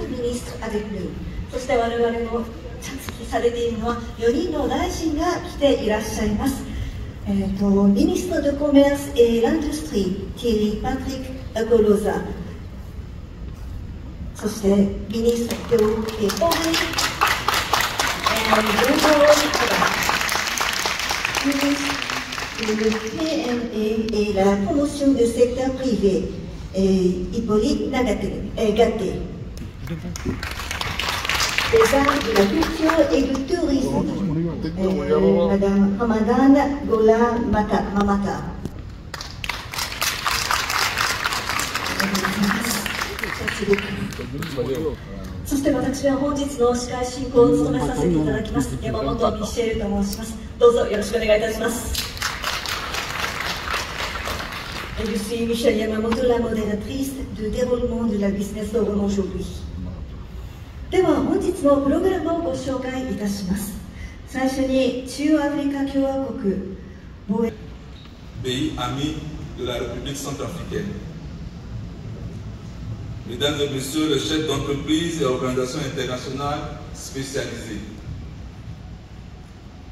ministres avec nous。そして我々も着席されているのは4人の大臣が来ていらっしゃいます。Ministre de Commerce et l'Industrie, Thierry Patrick Golosa. そして、Ministre de l'Économie et le PME et la promotion du secteur privé, Hippolyte Gatté. Les arts de la culture et du tourisme, Madame Ramadan Gola Mamata. そして私は本日の司会進行を務めさせていただきます山本ミシェルと申します。どうぞよろしくお願いいたします。Je suis Michelle Yamamoto, la modératrice du déroulement de la Business Forum aujourd'hui. では本日のプログラムをご紹介いたします。最初に中央アフリカ共和国防衛 pays ami de la République centrafricaine. Mesdames et messieurs les chefs d'entreprise et organisations internationales spécialisées.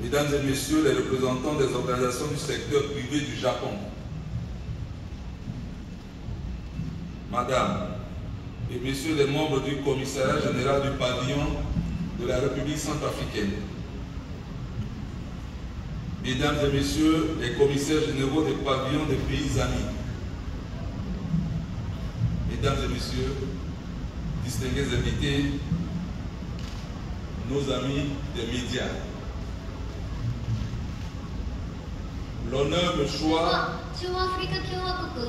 Mesdames et messieurs les représentants des organisations du secteur privé du Japon. Madame et messieurs les membres du commissariat général du pavillon de la République centrafricaine. Mesdames et messieurs les commissaires généraux des pavillons des pays amis. Mesdames et messieurs, distingués invités, nos amis des médias. L'honneur, le choix. 中央アフリカ共和国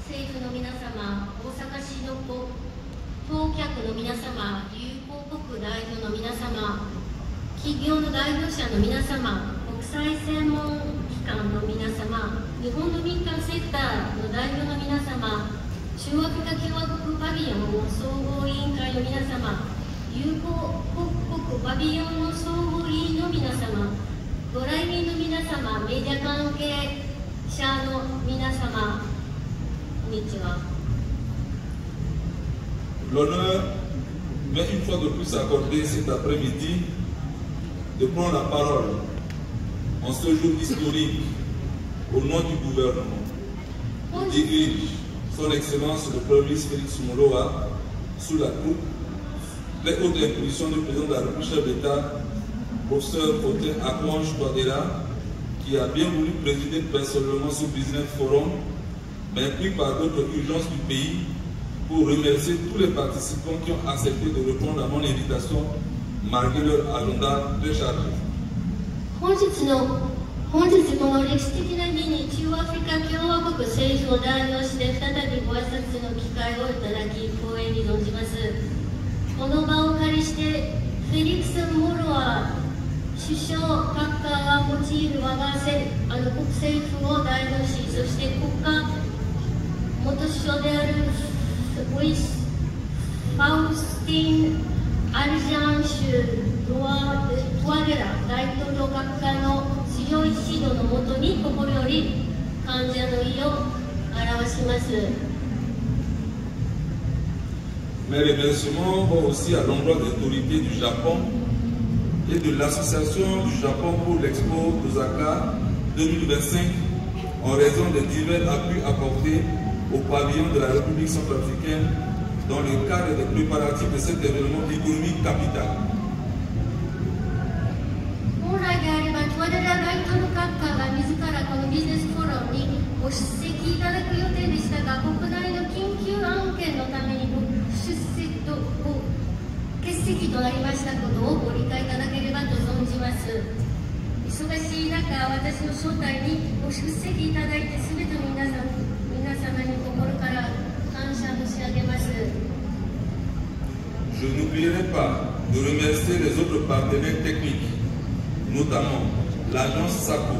政府の皆様、大阪市の当客の皆様、友好国代表の皆様、企業の代表者の皆様、国際専門機関の皆様、日本の民間セクターの代表の皆様、中央アフリカ共和国パビオンの総合委員会の皆様、友好国パビオンの総合委員の皆様、ご来賓の皆様、メディア関係者の皆様、こんにちは。L'honneur m'est une fois de plus accordé cet après-midi de prendre la parole en ce jour historique au nom du gouvernement. Je dirige Son Excellence le Premier ministre Félix Moloa sous la coupe, les hautes impulsions du président de la République, chef d'État, professeur Fortin Akonj Touadéra, qui a bien voulu présider personnellement ce Business Forum, mais pris par d'autres urgences du pays, pour remercier tous les participants qui ont accepté de répondre à mon invitation malgré leur agenda très chargé. 本日この歴史的な日に中央アフリカ共和国政府を代表して再びご挨拶の機会をいただき光栄に存じます。この場をお借りしてフェリックス・モロア首相閣下が用いる我が国政府を代表し、そして国家元首相であるファウスティン・アルジャンシュ・トワレラ大統領閣下の強い指導のもとに心より感謝の意を表します。Mes remerciements vont aussi à l'endroit des autorités du Japon et de l'Association du Japon pour l'Expo d'Osaka 2025 en raison des divers appuis apportés au pavillon de la République centrafricaine dans le cadre des préparatifs de cet événement économique capital. 本来であればトワレラ大統領閣下が自らこのビジネスフォーラムにご出席いただく予定でしたが、国内の緊急案件のために欠席となりましたことをご理解いただければと存じます。忙しい中、私の招待にご出席いただいて全ての皆様に心から感謝申し上げます。Je n'oublierai pas de remercier les autres partenaires techniques, notamment l'agence SACO,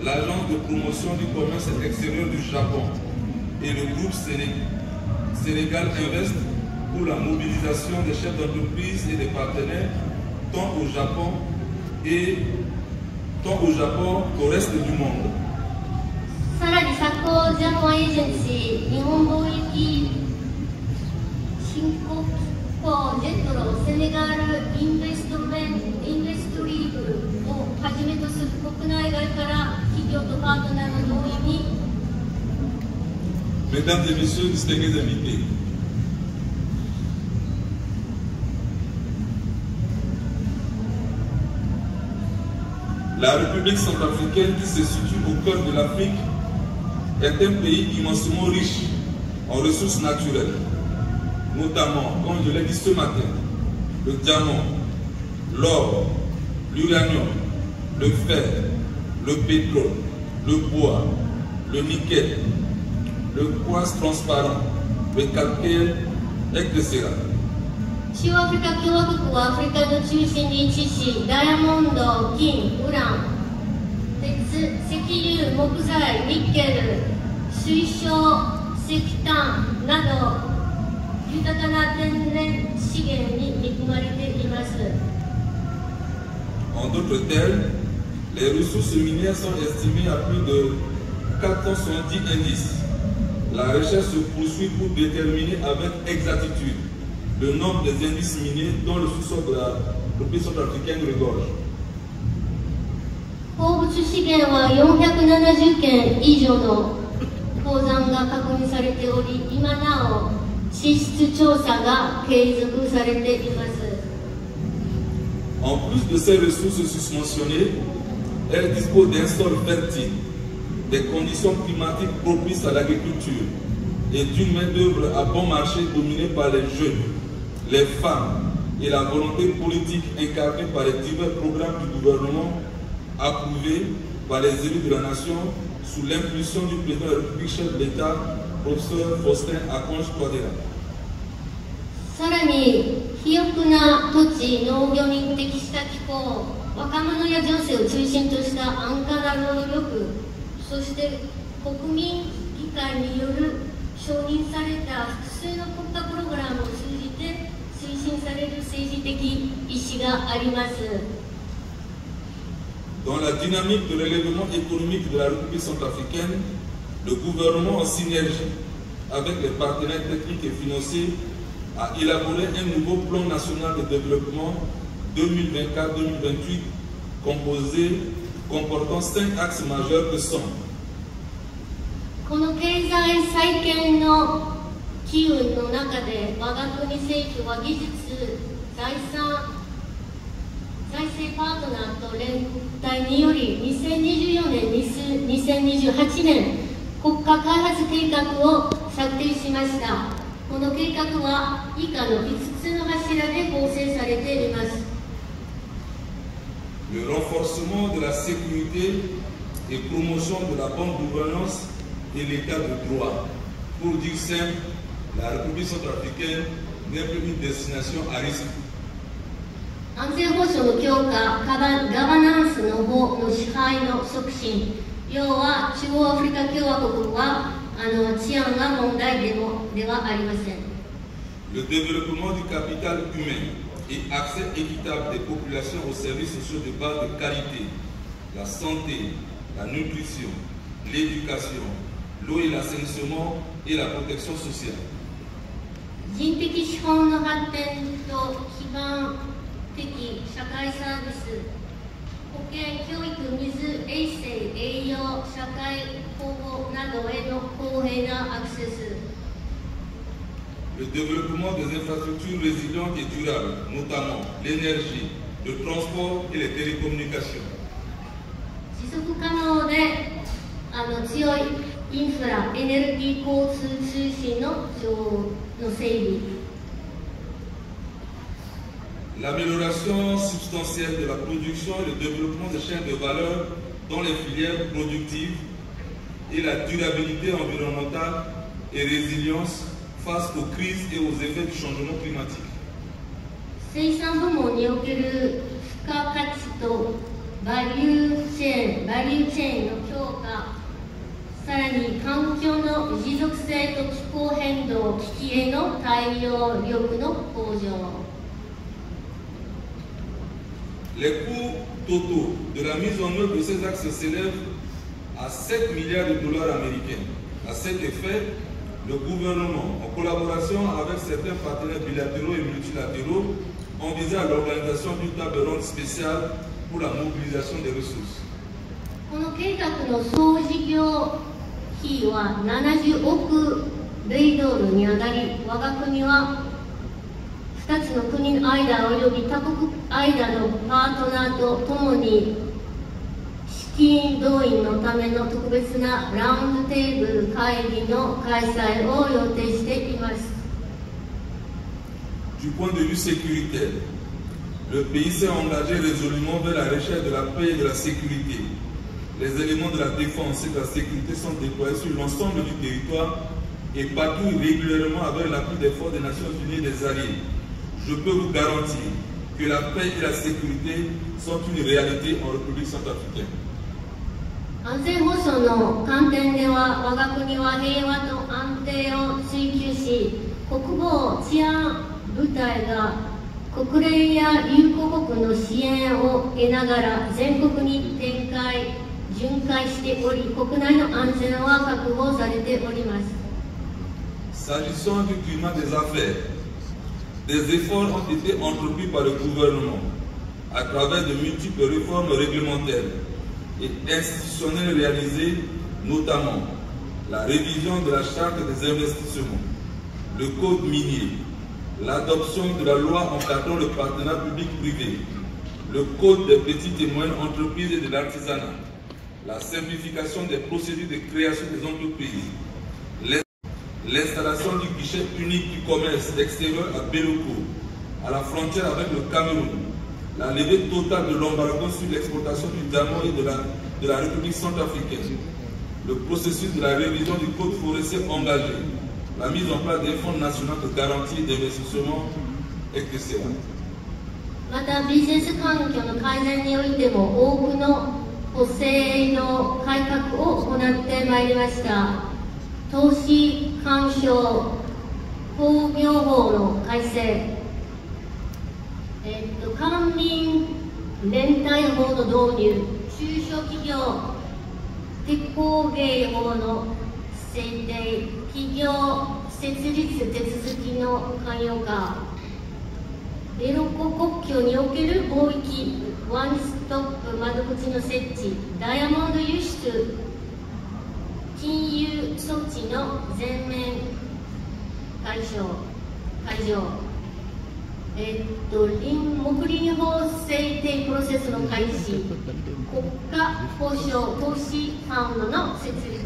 l'agence de promotion du commerce extérieur du Japon et le groupe Sénégal Invest pour la mobilisation des chefs d'entreprise et des partenaires tant au Japon qu'au reste du monde. さらにSACOジャパンエージェンシー、日本貿易振興ジェトロ、セネガルインベストリーグをはじめとする国内外から企業とパートナーの同意に Mesdames et messieurs, distingués invités, la République centrafricaine, qui se situe au cœur de l'Afrique, est un pays immensément riche en ressources naturelles, notamment, comme je l'ai dit ce matin, le diamant, l'or, l'uranium, le fer, le pétrole, le bois, le nickel, le quartz transparent, le calcaire, etc. 中アフリカ共和国はアフリカの中心に位置し、ダイヤモンド、金、ウラン、鉄、石油、木材、ニッケル、水晶、石炭など豊かな天然資源に恵まれています。En d'autres termes, les ressources minières sont estimées à plus de 470 indices. La recherche se poursuit pour déterminer avec exactitude le nombre des indices miniers dont le sous-sol de la République centrafricaine regorge. 鉱物資源は470件以上の鉱山が確認されており、今なお地質調査が継続されています。En plus de ces ressources susmentionnées, elle dispose d'un sol fertile, des conditions climatiques propices à l'agriculture et d'une main-d'œuvre à bon marché dominée par les jeunes, les femmes et la volonté politique incarnée par les divers programmes du gouvernement approuvés par les élus de la nation sous l'impulsion du président de la République, chef de l'État, professeur Faustin Archange Touadéra. さらに肥沃な土地、農業に適した気候、若者や女性を中心とした安価な労働力、そして国民議会による承認された複数の国家プログラムを通じて推進される政治的意思があります。 Dans la dynamique de relèvement économique de la République centrafricaine, le gouvernement en synergie avec les partenaires techniques et financiers a élaboré un nouveau plan national de développement 2024-2028 comportant 5 axes majeurs que sont この経済再建の機運の中で我が国政府は技術、財政パートナーと連帯により2024年、2028年国家開発計画を策定しました。この計画は以下の5つの柱で構成されています。 le renforcement de la sécurité et promotion de la bonne gouvernance et l'état de droit. Pour dire simple, la République centrafricaine n'est plus une destination à risque. 安全保障の強化、ガバナンスの支配の促進、要は中央アフリカ共和国は治安が問題ではありません。 Le développement du capital humain et accès équitable des populations aux services sociaux de base de qualité, la santé, la nutrition, l'éducation, l'eau et l'assainissement et la protection sociale. 人的資本の発展と基盤的社会サービス、保健、教育、水、衛生、栄養、社会保護などへの公平なアクセス。 Le développement des infrastructures résilientes et durables, notamment l'énergie, le transport et les télécommunications. 持続可能で強いインフラ、エネルギー、交通、通信の整備。 L'amélioration substantielle de la production et le développement des chaînes de valeur dans les filières productives et la durabilité environnementale et résilience face aux crises et aux effets du changement climatique. 生産部門における付加価値とバリューチェーンの強化、さらに環境の持続性と気候変動危機への対応力の向上。 Les coûts totaux de la mise en œuvre de ces axes s'élèvent à 7 milliards de dollars américains. À cet effet, le gouvernement, en collaboration avec certains partenaires bilatéraux et multilatéraux, envisage l'organisation d'une table ronde spéciale pour la mobilisation des ressources. この計画の総事業費は70億米ドルに上がり、我が国は2つの国の間および他国間のパートナーとともに資金動員のための特別なラウンドテーブル会議の開催を予定しています。Du point de vue sécuritaire, le pays s'est engagé résolument vers la recherche de la paix et de la sécurité. Les éléments de la défense et de la sécurité sont déployés sur l'ensemble du territoire et patrouillent régulièrement avec l'appui des forces des Nations Unies et des alliés. Je peux vous garantir que la paix et la sécurité sont une réalité en République centrafricaine. 安全保障の観点では、我が国は平和と安定を追求し、国防治安部隊が国連や友好国の支援を得ながら全国に巡回しており、国内の安全は確保されております。S'agissant du climat des affaires, des efforts ont été entrepris par le gouvernement à travers de multiples réformes réglementaires et institutionnelles réalisées, notamment la révision de la charte des investissements, le code minier, l'adoption de la loi encadrant le partenariat public-privé, le code des petites et moyennes entreprises et de l'artisanat, la simplification des procédures de création des entreprises, l'installation du guichet unique du commerce extérieur à Beloko, à la frontière avec le Cameroun, la levée totale de l'embargo sur l'exportation du diamant et de la République centrafricaine, le processus de la révision du code forestier engagé, la mise en place des fonds nationaux de garantie d'investissement, etc. またビジネス環境の改善においても多くの補正の改革を行ってまいりました。投資干渉工業法の改正、官民連帯法の導入、中小企業鉄工芸法の制定、企業設立手続きの寛容化、ベロコ国境における貿易ワンストップ窓口の設置、ダイヤモンド輸出金融措置の全面解除、木林法制定プロセスの開始、国家保障投資ファンドの設立。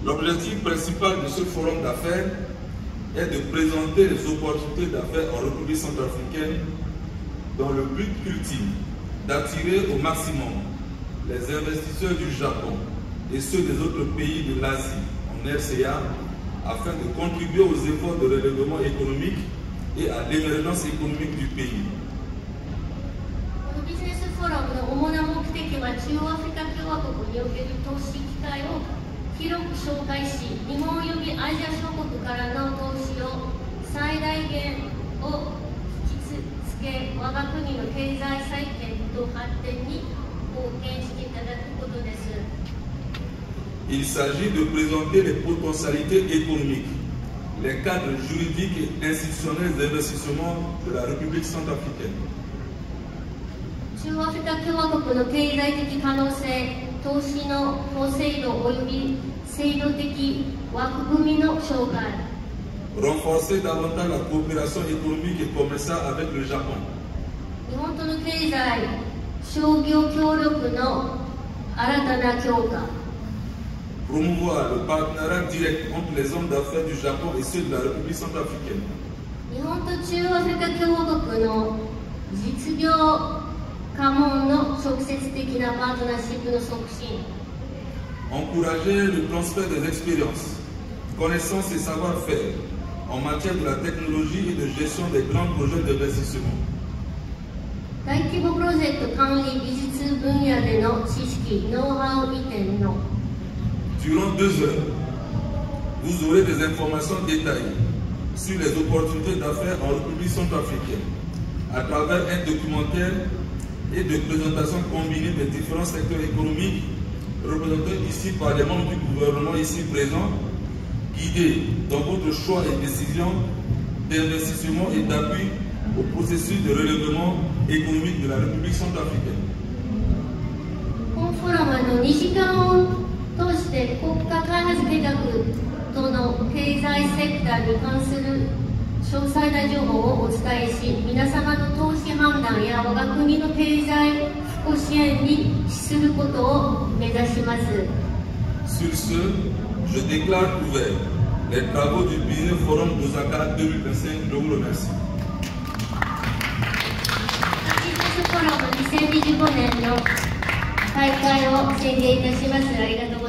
L'objectif principal de ce forum d'affaires est de présenter les opportunités d'affaires en République centrafricaine dans le but ultime d'attirer au maximum les investisseurs du Japon et ceux des autres pays de l'Asie en RCA afin de contribuer aux efforts de relèvement économique et à l'émergence économique du pays. このビジネスフォーラムの主な目的は中央アフリカ共和国における投資機会を広く紹介し、日本及びアジア諸国からの投資を最大限を引きつけ、我が国の経済再建と発展に貢献していただくことです。Il s'agit de présenter les potentialités économiques, les cadres juridiques et institutionnels d'investissement de la République centrafricaine. 中央アフリカ共和国の経済的可能性、投資の法制度及び制度的枠組みの紹介。Renforcer davantage la coopération économique et commerciale avec le Japon. 日本との経済、商業協力の新たな強化。Promouvoir le partenariat direct entre les hommes d'affaires du Japon et ceux de la République centrafricaine. 日本と中央アフリカ共和国の実業家門の直接的なパートナーシップの促進。Encourager le transfert des expériences, connaissances et savoir-faire en matière de la technologie et de gestion des grands projets d'investissement. 大規模プロジェクト管理技術分野での知識、ノウハウ移転の。Durant 2 heures, vous aurez des informations détaillées sur les opportunités d'affaires en République centrafricaine à travers un documentaire et de présentation combinée des différents secteurs économiques représentés ici par les membres du gouvernement ici présents, guidés dans votre choix et décisions d'investissement et d'appui au processus de relèvement économique de la République centrafricaine. 本フォーラムの2時間を通して国家開発計画との経済セクターに関する詳細な情報をお伝えし、皆様の投資判断や我が国の経済復興支援に資することを目指します。 Sur ce, je déclare ouvert les travaux du Business Forum Osaka 2025. Je vous remercie. ビジネスフォーラム2025年の大会を宣言いたします。ありがとうございます。